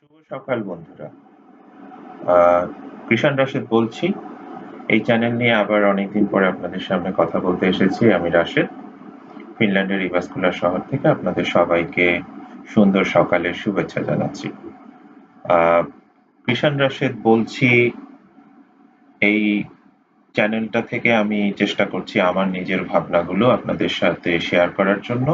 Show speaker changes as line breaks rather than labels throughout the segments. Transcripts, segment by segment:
শুভ সকাল বন্ধুরা। আহ, কৃষাণ রাশেদ বলছি। এই চ্যানেল নিয়ে আবার অনেকদিন পরে আপনাদের সামনে কথা বলতে এসেছি। আমি রাশেদ, ফিনল্যান্ডের ইভাস্কুলার শহর থেকে আপনাদের সবাইকে সুন্দর সকালের শুভেচ্ছা জানাচ্ছি। আহ, কৃষাণ রাশেদ বলছি। এই চ্যানেলটা থেকে আমি চেষ্টা করছি আমার নিজের ভাবনাগুলো আপনাদের সাথে শেয়ার করার জন্য।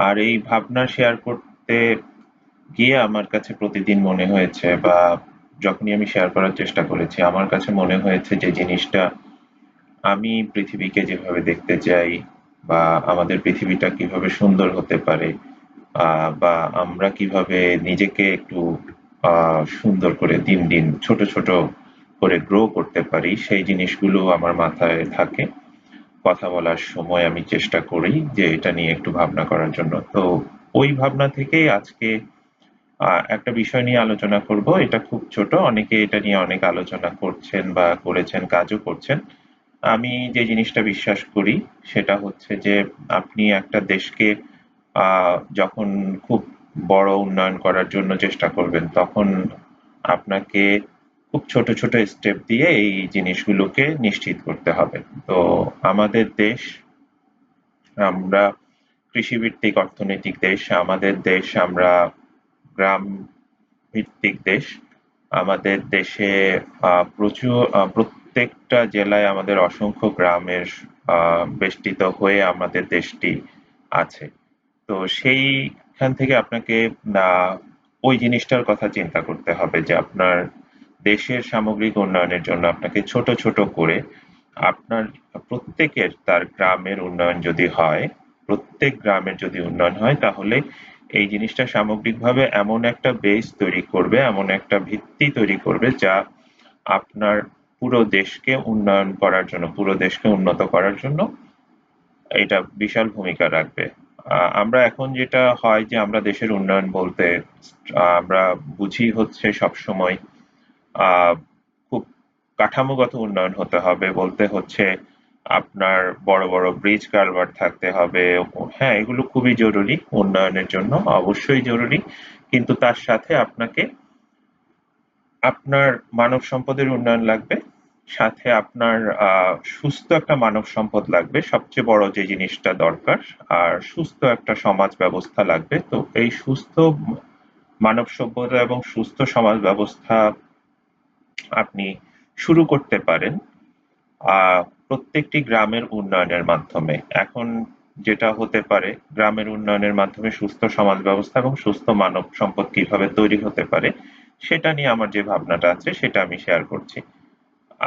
আর এই ভাবনা শেয়ার করতে গিয়ে আমার কাছে প্রতিদিন মনে হয়েছে, বা যখনই আমি শেয়ার করার চেষ্টা করেছি, আমার কাছে মনে হয়েছে যে জিনিসটা আমি পৃথিবীকে যেভাবে দেখতে চাই, বা আমাদের পৃথিবীটা কিভাবে সুন্দর হতে পারে, বা আমরা কিভাবে নিজেকে একটু সুন্দর করে দিন দিন ছোট ছোট করে গ্রো করতে পারি, সেই জিনিসগুলো আমার মাথায় থাকে। কথা বলার সময় আমি চেষ্টা করি যে এটা নিয়ে একটু ভাবনা করার জন্য। তো ওই ভাবনা থেকেই আজকে একটা বিষয় নিয়ে আলোচনা করব। এটা খুব ছোট, অনেকে এটা নিয়ে অনেক আলোচনা করছেন বা করেছেন, কাজও করছেন। আমি যে জিনিসটা বিশ্বাস করি সেটা হচ্ছে যে আপনি একটা দেশকে যখন খুব বড় উন্নয়ন করার জন্য চেষ্টা করবেন, তখন আপনাকে খুব ছোট ছোট স্টেপ দিয়ে এই জিনিসগুলোকে নিশ্চিত করতে হবে। তো আমাদের দেশ, আমরা কৃষিভিত্তিক অর্থনৈতিক দেশ। আমাদের দেশ, আমরা গ্রাম ভিত্তিক দেশ। আমাদের দেশে প্রচুর প্রত্যেকটা জেলায় আমাদের অসংখ্য গ্রামের বেষ্টিত হয়ে আমাদের দেশটি আছে। তো সেইখান থেকে আপনাকে ওই জিনিসটার কথা চিন্তা করতে হবে যে আপনার দেশের সামগ্রিক উন্নয়নের জন্য আপনাকে ছোট ছোট করে আপনার প্রত্যেকের তার গ্রামের উন্নয়ন যদি হয়, প্রত্যেক গ্রামের যদি উন্নয়ন হয়, তাহলে এই জিনিসটা সামগ্রিকভাবে এমন একটা বেস তৈরি করবে, এমন একটা ভিত্তি তৈরি করবে, যা আপনার পুরো দেশকে উন্নয়ন করার জন্য, পুরো দেশকে উন্নত করার জন্য এটা বিশাল ভূমিকা রাখবে। আমরা এখন যেটা হয় যে আমরা দেশের উন্নয়ন বলতে আমরা বুঝি হচ্ছে সবসময় আহ খুব কাঠামোগত উন্নয়ন হতে হবে, বলতে হচ্ছে আপনার বড় বড় ব্রিজ কালভার্ট থাকতে হবে। হ্যাঁ, এগুলো খুবই জরুরি উন্নয়নের জন্য, অবশ্যই জরুরি। কিন্তু তার সাথে আপনাকে আপনার মানব সম্পদের উন্নয়ন লাগবে। সাথে আপনার সুস্থ একটা মানব সম্পদ লাগবে, সবচেয়ে বড় যে জিনিসটা দরকার। আর সুস্থ একটা সমাজ ব্যবস্থা লাগবে। তো এই সুস্থ মানব সভ্যতা এবং সুস্থ সমাজ ব্যবস্থা আপনি শুরু করতে পারেন প্রত্যেকটি গ্রামের উন্নয়নের মাধ্যমে। এখন যেটা হতে পারে, গ্রামের উন্নয়নের মাধ্যমে সুস্থ সমাজ ব্যবস্থা এবং সুস্থ মানব সম্পদ কিভাবে তৈরি হতে পারে, সেটা নিয়ে আমার যে ভাবনাটা আছে সেটা আমি শেয়ার করছি।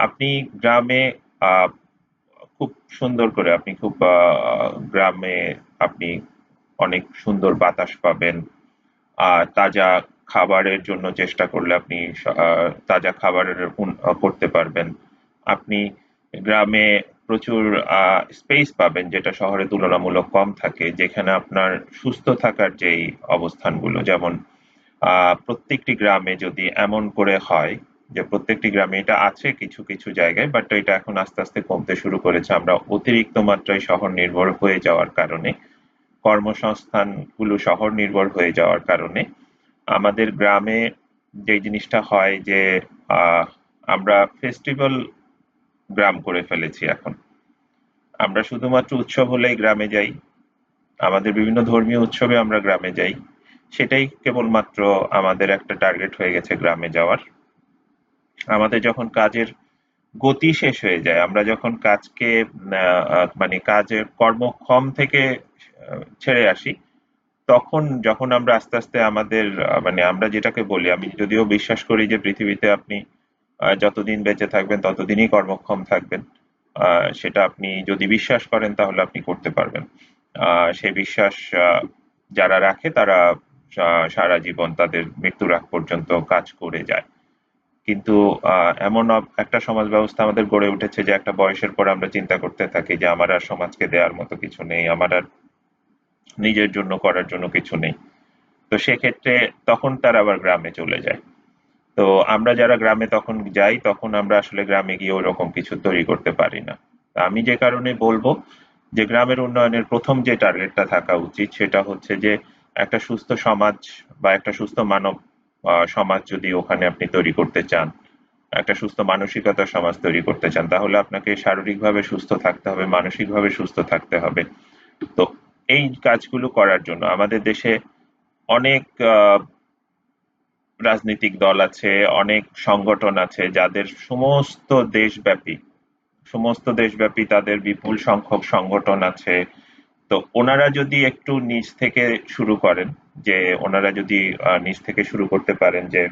আপনি গ্রামে আহ, খুব সুন্দর করে, আপনি খুব গ্রামে আপনি অনেক সুন্দর বাতাস পাবেন। তাজা খাবারের জন্য চেষ্টা করলে আপনি তাজা খাবারের করতে পারবেন। আপনি গ্রামে প্রচুর স্পেস পাবেন, যেটা শহরে তুলনামূলক কম থাকে, যেখানে আপনার সুস্থ থাকার যেই অবস্থানগুলো, যেমন প্রত্যেকটি গ্রামে যদি এমন করে হয় যে প্রত্যেকটি গ্রামে এটা আছে কিছু কিছু জায়গায়, বাট এটা এখন আস্তে আস্তে কমতে শুরু করেছে আমরা অতিরিক্ত মাত্রায় শহর নির্ভর হয়ে যাওয়ার কারণে, কর্মসংস্থানগুলো শহর নির্ভর হয়ে যাওয়ার কারণে আমাদের গ্রামে যে জিনিসটা হয় যে আহ, আমরা ফেস্টিভ্যাল গ্রাম করে ফেলেছি এখন। আমরা শুধুমাত্র উৎসব হলেই গ্রামে যাই, আমাদের বিভিন্ন ধর্মীয় উৎসবে আমরা গ্রামে যাই। সেটাই কেবলমাত্র আমাদের একটা টার্গেট হয়ে গেছে গ্রামে যাওয়ার। আমাদের যখন কাজের গতি শেষ হয়ে যায়, আমরা যখন কাজকে মানে কাজের কর্মক্ষম থেকে ছেড়ে আসি, তখন যখন আমরা আস্তে আস্তে আমাদের মানে আমরা যেটাকে বলি, আমি যদিও বিশ্বাস করি যে পৃথিবীতে আপনি যতদিন বেঁচে থাকবেন ততদিনই কর্মক্ষম থাকবেন। সেটা আপনি যদি বিশ্বাস করেন তাহলে আপনি করতে পারবেন। সেই বিশ্বাস যারা রাখে তারা সারা জীবন তাদের মৃত্যুর আগ পর্যন্ত কাজ করে যায়। কিন্তু এমন একটা সমাজ ব্যবস্থা আমাদের গড়ে উঠেছে যে একটা বয়সের পর আমরা চিন্তা করতে থাকি যে আমার আর সমাজকে দেওয়ার মতো কিছু নেই, আমার আর নিজের জন্য করার জন্য কিছু নেই। তো সেক্ষেত্রে তখন তারা আবার গ্রামে চলে যায়। তো আমরা যারা গ্রামে তখন যাই, তখন আমরা আসলে গ্রামে গিয়ে ওরকম কিছু তৈরি করতে পারি না। তা আমি যে কারণে বলবো যে গ্রামের উন্নয়নের প্রথম যে টার্গেটটা থাকা উচিত সেটা হচ্ছে যে একটা সুস্থ সমাজ বা একটা সুস্থ মানব সমাজ যদি ওখানে আপনি তৈরি করতে চান, একটা সুস্থ মানসিকতার সমাজ তৈরি করতে চান, তাহলে আপনাকে শারীরিকভাবে সুস্থ থাকতে হবে, মানসিকভাবে সুস্থ থাকতে হবে। তো এই কাজগুলো করার জন্য আমাদের দেশে অনেক রাজনৈতিক দল আছে, অনেক সংগঠন আছে যাদের সমস্ত দেশব্যাপী তাদের বিপুল সংখ্যক সংগঠন আছে। তো ওনারা যদি একটু নিজ থেকে শুরু করেন, যে ওনারা যদি নিজ থেকে শুরু করতে পারেন যে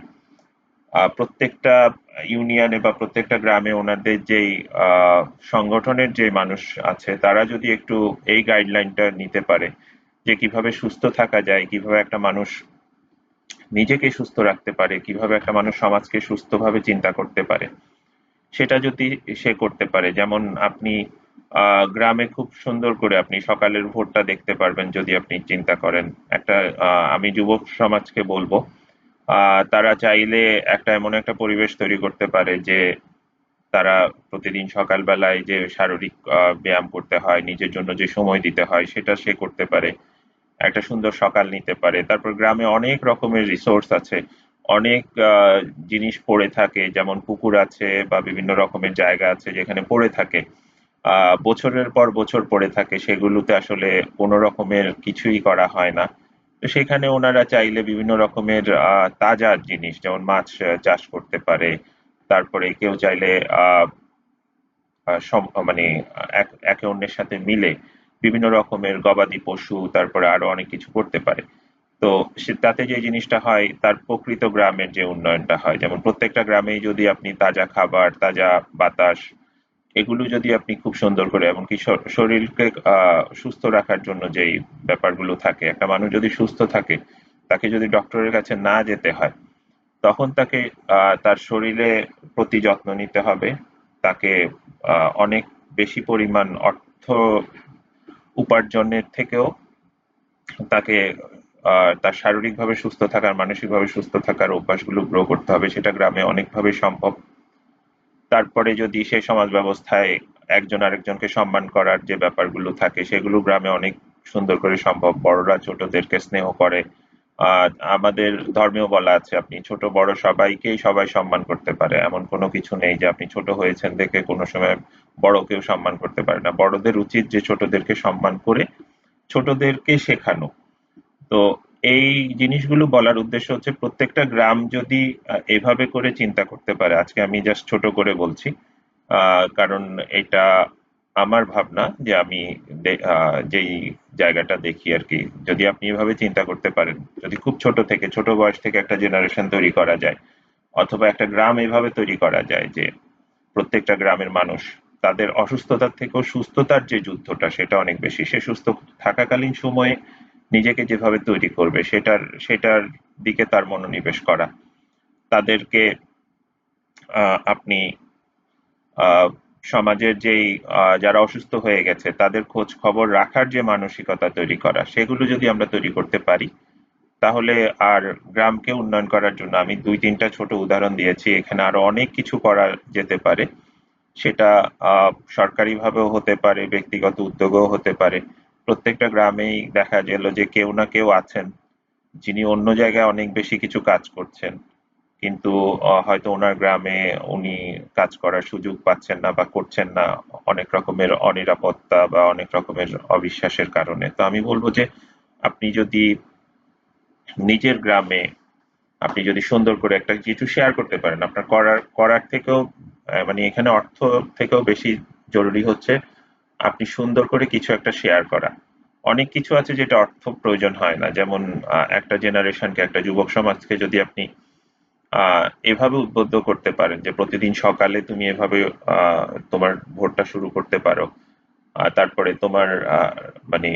প্রত্যেকটা ইউনিয়নে বা প্রত্যেকটা গ্রামে ওনাদের যেই সংগঠনের যে মানুষ আছে তারা যদি একটু এই গাইডলাইনটা নিতে পারে যে কিভাবে সুস্থ থাকা যায়, কিভাবে একটা মানুষ নিজেকে সুস্থ রাখতে পারে, কিভাবে একটা মানুষ সমাজকে সুস্থভাবে চিন্তা করতে পারে, সেটা যদি সে করতে পারে। যেমন আপনি গ্রামে খুব সুন্দর করে আপনি সকালের ভোরটা দেখতে পারবেন যদি আপনি চিন্তা করেন। একটা আমি যুবক সমাজকে বলবো, তারা চাইলে এমন একটা পরিবেশ তৈরি করতে পারে যে তারা প্রতিদিন সকালবেলায় যে শারীরিক ব্যায়াম করতে হয়, নিজের জন্য যে সময় দিতে হয় সেটা সে করতে পারে। একটা সুন্দর সকাল নিতে পারে। তারপর গ্রামে অনেক রকমের রিসোর্স আছে। অনেক জিনিস পড়ে থাকে, যেমন পুকুর আছে বা বিভিন্ন রকমের জায়গা আছে যেখানে পড়ে থাকে। বছরের পর বছর পড়ে থাকে, সেগুলোতে আসলে কোনো রকমের কিছুই করা হয় না। তো সেখানে ওনারা চাইলে বিভিন্ন রকমের তাজা জিনিস যেমন মাছ চাষ করতে পারে। তারপরে কেউ চাইলে আহ মানে একে অন্যের সাথে মিলে বিভিন্ন রকমের গবাদি পশু, তারপরে আরো অনেক কিছু করতে পারে। তো তাতে যে জিনিসটা হয়, তার প্রকৃত গ্রামের যে উন্নয়নটা হয়, যেমন প্রত্যেকটা গ্রামেই যদি আপনি তাজা খাবার, তাজা বাতাস, এগুলো যদি আপনি খুব সুন্দর করে, এমনকি শরীরকে সুস্থ রাখার জন্য যেই ব্যাপারগুলো থাকে, একটা মানুষ যদি সুস্থ থাকে, তাকে যদি ডক্টরের কাছে না যেতে হয়, তখন তাকে তার শরীরে প্রতি যত্ন নিতে হবে। তাকে অনেক বেশি পরিমাণ অর্থ উপার্জনের থেকেও তাকে তার শারীরিকভাবে সুস্থ থাকার, মানসিকভাবে সুস্থ থাকার অভ্যাসগুলো গ্রো করতে হবে। সেটা গ্রামে অনেকভাবে সম্ভব। তারপরে যদি সেই সমাজ ব্যবস্থায় একজন আরেকজনকে সম্মান করার যে ব্যাপারগুলো থাকে, সেগুলো গ্রামে অনেক সুন্দর করে সম্ভব। বড়রা ছোটদেরকে স্নেহ করে। আমাদের ধর্মেও বলা আছে আপনি ছোট বড় সবাইকেই সবাই সম্মান করতে পারে, এমন কোনো কিছু নেই যে আপনি ছোট হয়েছেন দেখে কোনো সময় বড়কেও সম্মান করতে পারে না। বড়দের উচিত যে ছোটদেরকে সম্মান করে ছোটদেরকে শেখানো। তো এই জিনিসগুলো বলার উদ্দেশ্য হচ্ছে প্রত্যেকটা গ্রাম যদি এভাবে করে চিন্তা করতে পারে। আজকে আমি জাস্ট ছোট করে বলছি, কারণ এটা আমার ভাবনা যে আমি যেই জায়গাটা দেখি আর কি। যদি আপনি এভাবে চিন্তা করতে পারেন, যদি খুব ছোট থেকে, ছোট বয়স থেকে একটা জেনারেশন তৈরি করা যায়, অথবা একটা গ্রাম এভাবে তৈরি করা যায় যে প্রত্যেকটা গ্রামের মানুষ তাদের অসুস্থতার থেকেও সুস্থতার যে যুদ্ধটা সেটা অনেক বেশি। সে সুস্থ থাকাকালীন সময়ে নিজেকে যেভাবে তৈরি করবে সেটার দিকে তার মনোনিবেশ করা। তাদেরকে আপনি আহ, সমাজের যেই যারা অসুস্থ হয়ে গেছে তাদের খোঁজ খবর রাখার যে মানসিকতা তৈরি করা, সেগুলো যদি আমরা তৈরি করতে পারি, তাহলে আর গ্রামকে উন্নয়ন করার জন্য আমি ২-৩টা ছোট উদাহরণ দিয়েছি, এখানে আরো অনেক কিছু করা যেতে পারে। সেটা সরকারিভাবেও হতে পারে, ব্যক্তিগত উদ্যোগেও হতে পারে। প্রত্যেকটা গ্রামেই দেখা গেল যে কেউ না কেউ আছেন যিনি অন্য জায়গায় অনেক বেশি কিছু কাজ করছেন, কিন্তু হয়তো ওনার গ্রামে উনি কাজ করার সুযোগ পাচ্ছেন না বা করছেন না অনেক রকমের অনিরাপত্তা বা অনেক রকমের অবিশ্বাসের কারণে। তো আমি বলবো যে আপনি যদি নিজের গ্রামে আপনি যদি সুন্দর করে একটা কিছু শেয়ার করতে পারেন, আপনার করার করার থেকেও মানে এখানে অর্থ থেকেও বেশি জরুরি হচ্ছে আপনি সুন্দর করে কিছু একটা শেয়ার করা। অনেক কিছু আছে যেটা অর্থ প্রয়োজন হয় না, যেমন একটা জেনারেশনকে, একটা যুবক সমাজকে যদি আপনি এভাবে উদ্বুদ্ধ করতে পারেন যে প্রতিদিন সকালে তুমি এভাবে তোমার ভোরটা শুরু করতে পারো। তারপরে তোমার মানে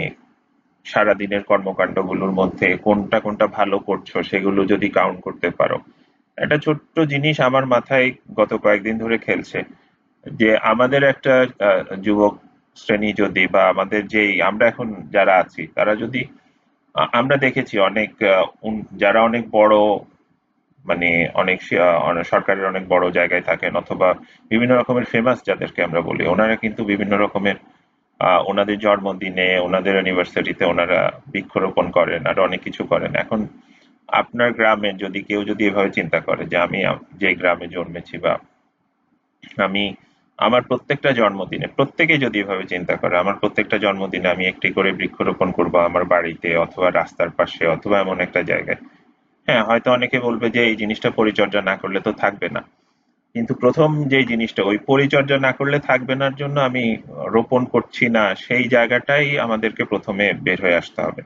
সারাদিনের কর্মকাণ্ডগুলোর মধ্যে কোনটা কোনটা ভালো করছো সেগুলো যদি কাউন্ট করতে পারো। একটা ছোট্ট জিনিস আমার মাথায় গত কয়েকদিন ধরে খেলছে, যে আমাদের একটা যুবক শ্রেণী যদি, বা আমাদের যেই আমরা এখন যারা আছি তারা যদি আমরা দেখেছি অনেক যারা অনেক বড়, মানে অনেক সরকারের অনেক বড় জায়গায় থাকেন, অথবা বিভিন্ন রকমের ফেমাস যাদেরকে আমরা বলি, ওনারা কিন্তু বিভিন্ন রকমের ওনাদের জন্মদিনে, ওনাদের অ্যানিভার্সারিতে ওনারা বৃক্ষরোপণ করেন আর অনেক কিছু করেন। এখন আপনার গ্রামে যদি কেউ যদি এভাবে চিন্তা করে যে আমি যে গ্রামে জন্মেছি বা আমি আমার প্রত্যেকটা জন্মদিনে প্রত্যেকে যদি এভাবে চিন্তা করে আমার প্রত্যেকটা জন্মদিনে আমি একটি করে বৃক্ষরোপণ করব আমার বাড়িতে অথবা রাস্তার পাশে অথবা এমন একটা জায়গায়। হ্যাঁ, হয়তো অনেকে বলবে যে এই জিনিসটা পরিচর্যা না করলে তো থাকবে না। কিন্তু প্রথম যে জিনিসটা ওই পরিচর্যা না করলে থাকবে নার জন্য আমি রোপণ করছি না সেই জায়গাটাই আমাদেরকে প্রথমে বের হয়ে আসতে হবে।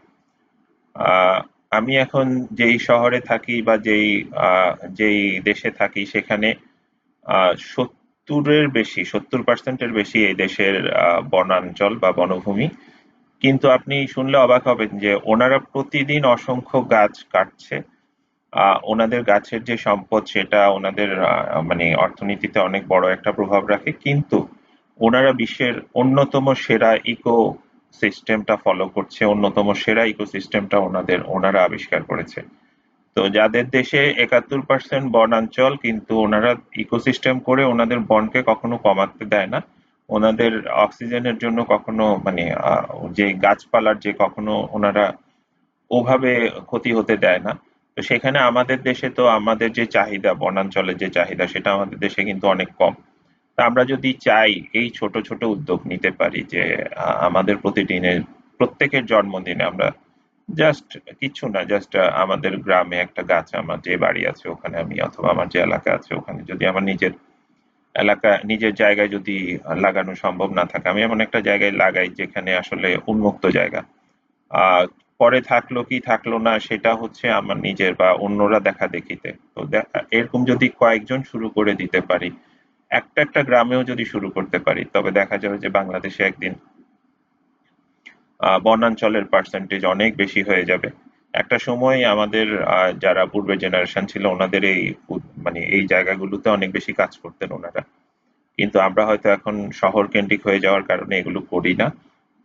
আহ, আমি এখন যেই শহরে থাকি বা যেই দেশে থাকি সেখানে 70% বেশি এই দেশের বনাঞ্চল বা বনভূমি। কিন্তু আপনি শুনলে অবাক হবেন যে ওনারা প্রতিদিন অসংখ্য গাছ কাটছে। ওনাদের গাছের যে সম্পদ সেটা ওনাদের মানে অর্থনীতিতে অনেক বড় একটা প্রভাব রাখে, কিন্তু ওনারা বিশ্বের অন্যতম সেরা ইকো সিস্টেমটা ফলো করছে, অন্যতম সেরা ইকো সিস্টেমটা ওনারা আবিষ্কার করেছে। তো যাদের দেশে 71% বনাঞ্চল, কিন্তু ওনারা ইকোসিস্টেম করে ওনাদের বনকে কখনো কমাতে দেয় না। ওনাদের অক্সিজেনের জন্য কখনো মানে যে গাছপালার যে কখনো ওনারা ওভাবে ক্ষতি হতে দেয় না। তো সেখানে আমাদের দেশে তো আমাদের যে চাহিদা বনাঞ্চলের যে চাহিদা সেটা আমাদের দেশে কিন্তু অনেক কম। তা আমরা যদি চাই এই ছোট ছোট উদ্যোগ নিতে পারি যে আমাদের প্রতিদিনের প্রত্যেকের জন্মদিনে আমরা জাস্ট কিচ্ছু না, জাস্ট আমাদের গ্রামে একটা গাছ, আমার যে বাড়ি আছে ওখানে আমি অথবা আমার যে এলাকা আছে ওখানে যদি আমার নিজের জায়গায় যদি লাগানো সম্ভব না থাকে, আমি এমন একটা জায়গায় লাগাই যেখানে আসলে উন্মুক্ত জায়গা। আহ পরে থাকলো কি থাকলো না সেটা হচ্ছে আমার নিজের বা অন্যরা দেখা দেখিতে। তো এরকম যদি কয়েকজন শুরু করে দিতে পারি, একটা একটা গ্রামেও যদি শুরু করতে পারি, তবে দেখা যাবে যে বাংলাদেশে একদিন বনাঞ্চলের পার্সেন্টেজ অনেক বেশি হয়ে যাবে। একটা সময় আমাদের যারা পূর্বের জেনারেশন ছিল ওনাদের মানে এই জায়গাগুলোতে অনেক বেশি কাজ করতেন ওনারা, কিন্তু আমরা হয়তো এখন শহর কেন্দ্রিক হয়ে যাওয়ার কারণে এগুলো করি না।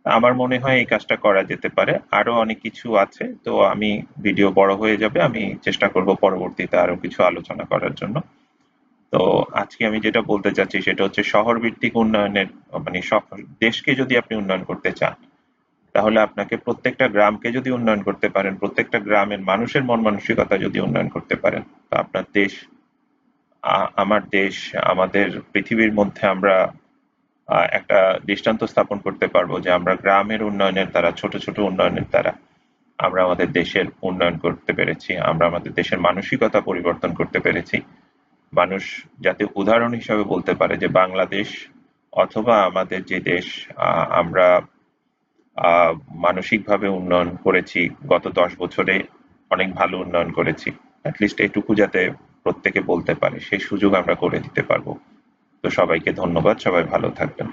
আমার মনে হয় এই কাজটা করা যেতে পারে। আরো অনেক কিছু আছে, তো আমি ভিডিও বড় হয়ে যাবে, আমি চেষ্টা করব পরবর্তীতে আরো কিছু আলোচনা করার জন্য। তো আজকে আমি যেটা বলতে চাচ্ছি সেটা হচ্ছে শহর ভিত্তিক উন্নয়নের মানে দেশকে যদি আপনি উন্নয়ন করতে চান, তাহলে আপনাকে প্রত্যেকটা গ্রামকে যদি উন্নয়ন করতে পারেন, প্রত্যেকটা গ্রামের মানুষের মন মানসিকতা যদি উন্নয়ন করতে পারেন, তো আপনার দেশ, আমার দেশ, আমাদের পৃথিবীর মধ্যে আমরা একটা দৃষ্টান্ত স্থাপন করতে পারবো যে আমরা গ্রামের উন্নয়নের দ্বারা, ছোট ছোট উন্নয়নের দ্বারা আমরা আমাদের দেশের উন্নয়ন করতে পেরেছি, আমরা আমাদের দেশের মানসিকতা পরিবর্তন করতে পেরেছি। মানুষ যাতে উদাহরণ হিসাবে বলতে পারে যে বাংলাদেশ অথবা আমাদের যে দেশ, আমরা আহ মানসিকভাবে উন্নয়ন করেছি গত 10 বছরে, অনেক ভালো উন্নয়ন করেছি। অ্যাটলিস্ট এটুকু যাতে প্রত্যেকে বলতে পারে সেই সুযোগ আমরা করে দিতে পারবো। তো সবাইকে ধন্যবাদ, সবাই ভালো থাকবেন।